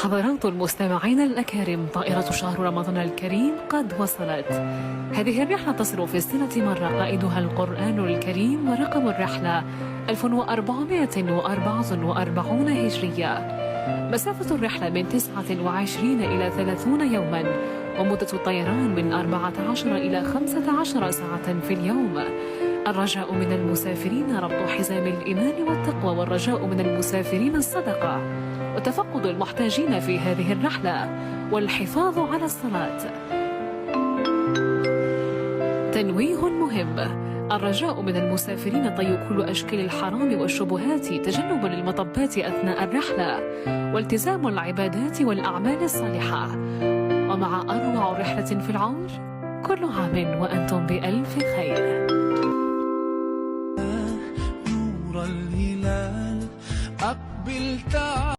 حضرات المستمعين الأكارم، طائرة شهر رمضان الكريم قد وصلت. هذه الرحلة تصل في السنة مرة، قائدها القرآن الكريم، ورقم الرحلة 1444 هجرية. مسافة الرحلة من 29 إلى 30 يوما، ومدة الطيران من 14 إلى 15 ساعة في اليوم. الرجاء من المسافرين ربط حزام الإيمان والتقوى، والرجاء من المسافرين الصدقة، وتفقد المحتاجين في هذه الرحلة، والحفاظ على الصلاة. تنويه مهم: الرجاء من المسافرين طي كل أشكال الحرام والشبهات، تجنبا للمطبات أثناء الرحلة، والتزام العبادات والأعمال الصالحة. ومع أروع رحلة في العمر، كل عام وأنتم بألف خير. نور الهلال أقبل تعال.